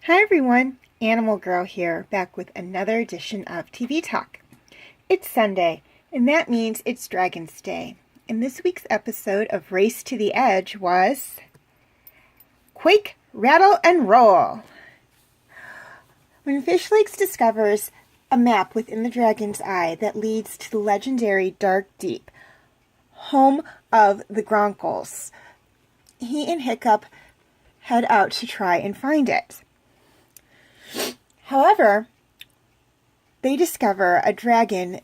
Hi everyone, Animal Girl here, back with another edition of TV Talk. It's Sunday, and that means it's Dragon's Day. And this week's episode of Race to the Edge was Quake, Rattle, and Roll. When Fish Lakes discovers a map within the Dragon's Eye that leads to the legendary Dark Deep, home of the Gronkles, he and Hiccup head out to try and find it. However, they discover a dragon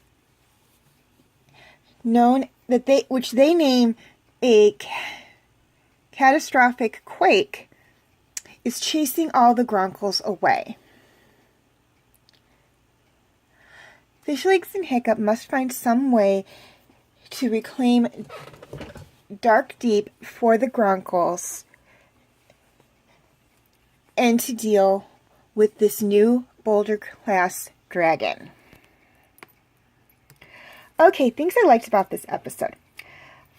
which they name a catastrophic Quake, is chasing all the Gronkles away. Fish Lakes and Hiccup must find some way to reclaim Dark Deep for the Gronkles and to deal with this new Boulder-class dragon. Okay, things I liked about this episode.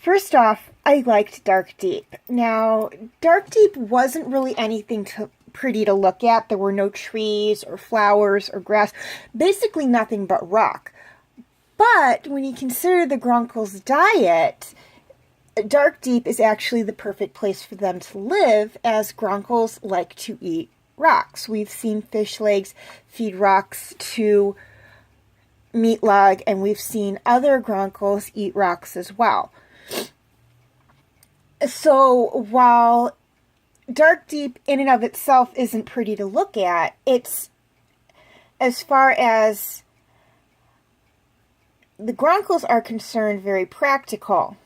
First off, I liked Dark Deep. Now, Dark Deep wasn't really anything pretty to look at. There were no trees or flowers or grass. Basically nothing but rock. But when you consider the Gronkles' diet, Dark Deep is actually the perfect place for them to live, as Gronkles like to eat rocks. We've seen Fish Lakes feed rocks to Meatlug, and we've seen other Gronkles eat rocks as well. So while Dark Deep in and of itself isn't pretty to look at, it's, as far as the Gronkles are concerned, very practical.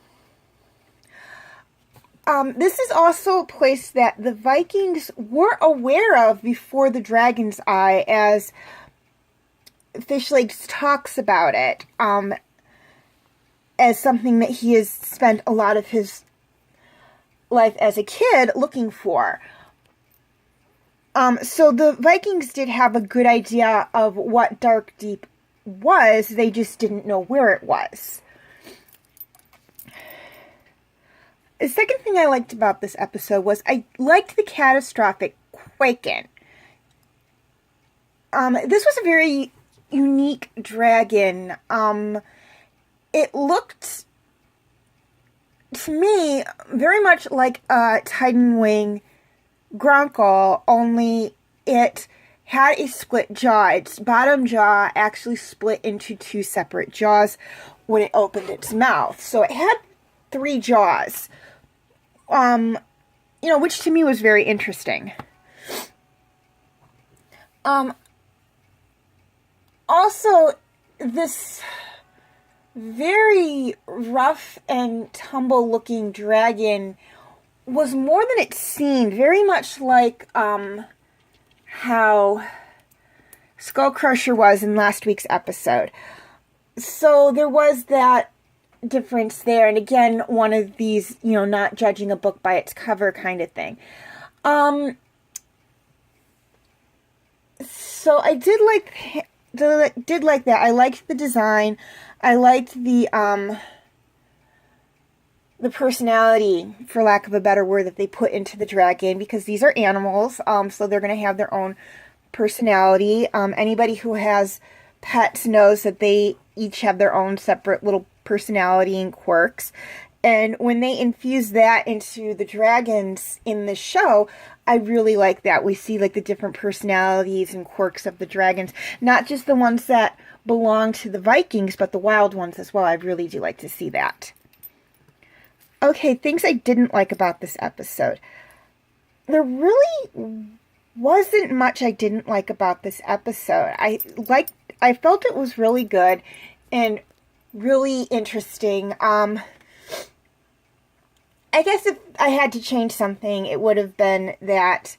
This is also a place that the Vikings were aware of before the Dragon's Eye, as Fish Lakes talks about it as something that he has spent a lot of his life as a kid looking for. So the Vikings did have a good idea of what Dark Deep was, they just didn't know where it was. The second thing I liked about this episode was I liked the catastrophic quaking. This was a very unique dragon. It looked, to me, very much like a Titan Wing Gronkle, only it had a split jaw. Its bottom jaw actually split into two separate jaws when it opened its mouth. So it had three jaws. Which to me was very interesting. Also, this very rough and tumble looking dragon was more than it seemed, very much like, how Skullcrusher was in last week's episode. So there was that difference there, and again, one of these, not judging a book by its cover kind of thing. So I did like that. I liked the design. I liked the personality, for lack of a better word, that they put into the dragon, because these are animals, so they're going to have their own personality. Anybody who has pets knows that they each have their own separate little personality and quirks. And when they infuse that into the dragons in the show, I really like that. We see like the different personalities and quirks of the dragons, not just the ones that belong to the Vikings, but the wild ones as well. I really do like to see that. Okay, things I didn't like about this episode. There really wasn't much I didn't like about this episode. I felt it was really good and really interesting. I guess if I had to change something, it would have been that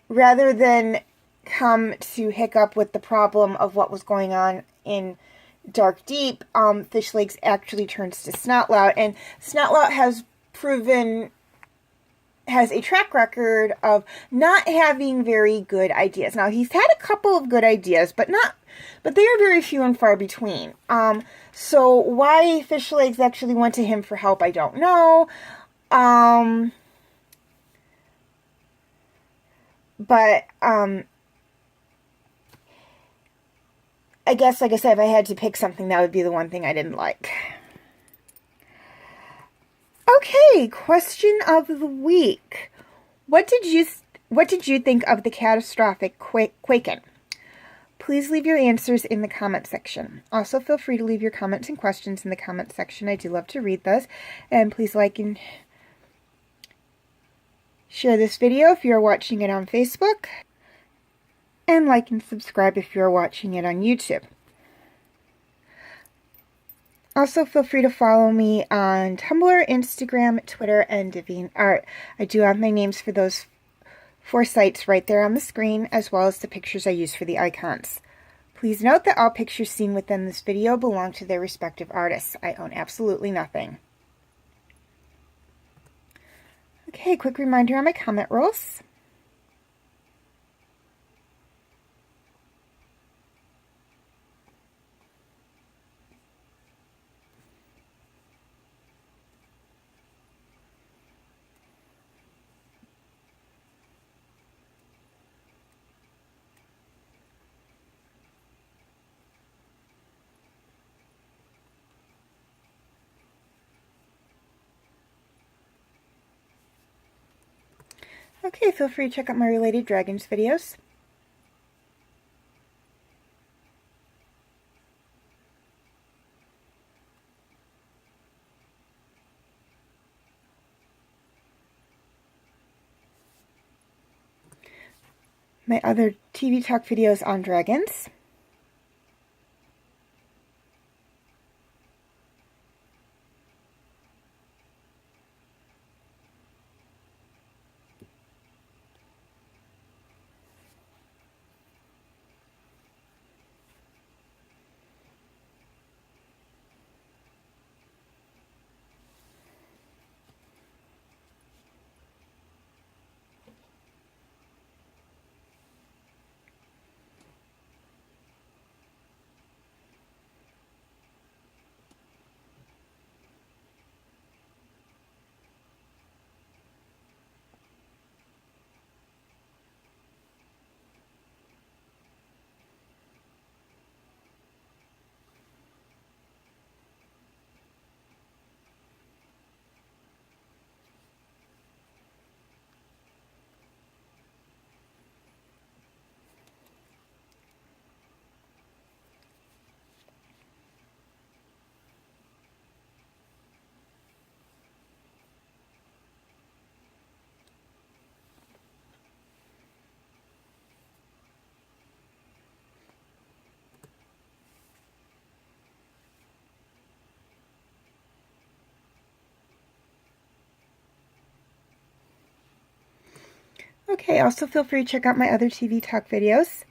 rather than come to Hiccup with the problem of what was going on in Dark Deep, Fish Lakes actually turns to Snotlout, and Snotlout has a track record of not having very good ideas. Now, he's had a couple of good ideas, but they are very few and far between. So why Fish Lakes actually went to him for help, I don't know. But I guess, like I said, if I had to pick something, that would be the one thing I didn't like. Okay, question of the week. What did you think of the catastrophic Quaken? Please leave your answers in the comment section. Also, feel free to leave your comments and questions in the comment section. I do love to read those. And please like and share this video if you're watching it on Facebook. And like and subscribe if you're watching it on YouTube. Also, feel free to follow me on Tumblr, Instagram, Twitter, and DeviantArt. I do have my names for those 4 sites right there on the screen, as well as the pictures I use for the icons. Please note that all pictures seen within this video belong to their respective artists. I own absolutely nothing. Okay, quick reminder on my comment rules. Okay, feel free to check out my related dragons videos. My other TV talk videos on dragons. Okay, also feel free to check out my other TV talk videos.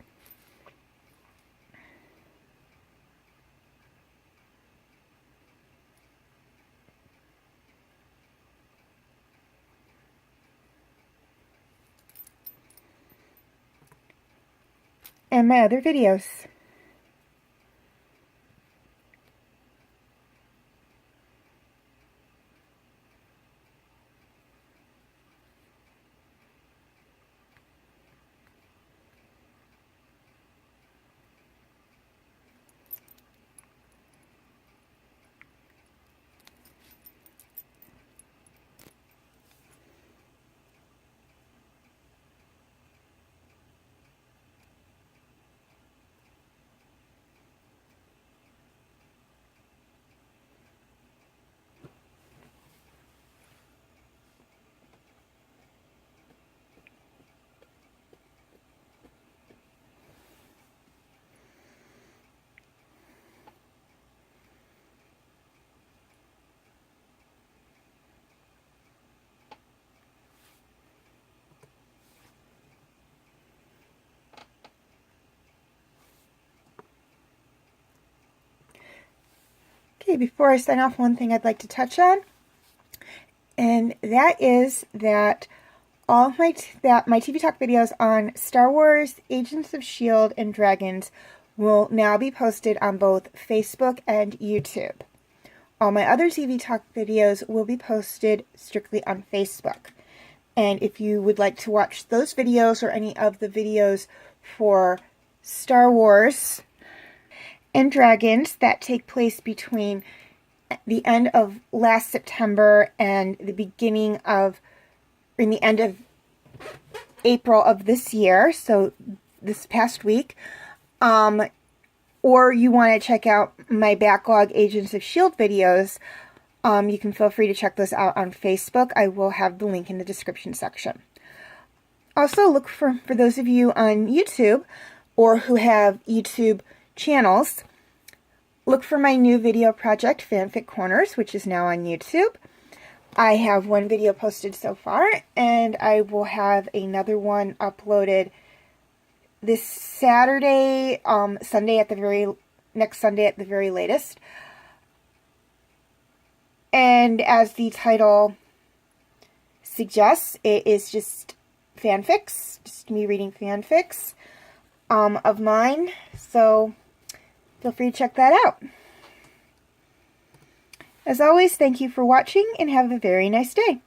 And my other videos. Okay, before I sign off, one thing I'd like to touch on, and that is that all of my TV talk videos on Star Wars, Agents of S.H.I.E.L.D., and Dragons will now be posted on both Facebook and YouTube. All my other TV Talk videos will be posted strictly on Facebook. And if you would like to watch those videos or any of the videos for Star Wars and Dragons that take place between the end of last September and the beginning of, in the end of April of this year, so this past week, or you want to check out my backlog Agents of S.H.I.E.L.D. videos, you can feel free to check those out on Facebook. I will have the link in the description section. Also, look for those of you on YouTube or who have YouTube channels, look for my new video project, Fanfic Corners, which is now on YouTube. I have one video posted so far, and I will have another one uploaded this Saturday, next Sunday at the very latest. And as the title suggests, it is just fanfics, just me reading fanfics of mine. So feel free to check that out. As always, thank you for watching and have a very nice day.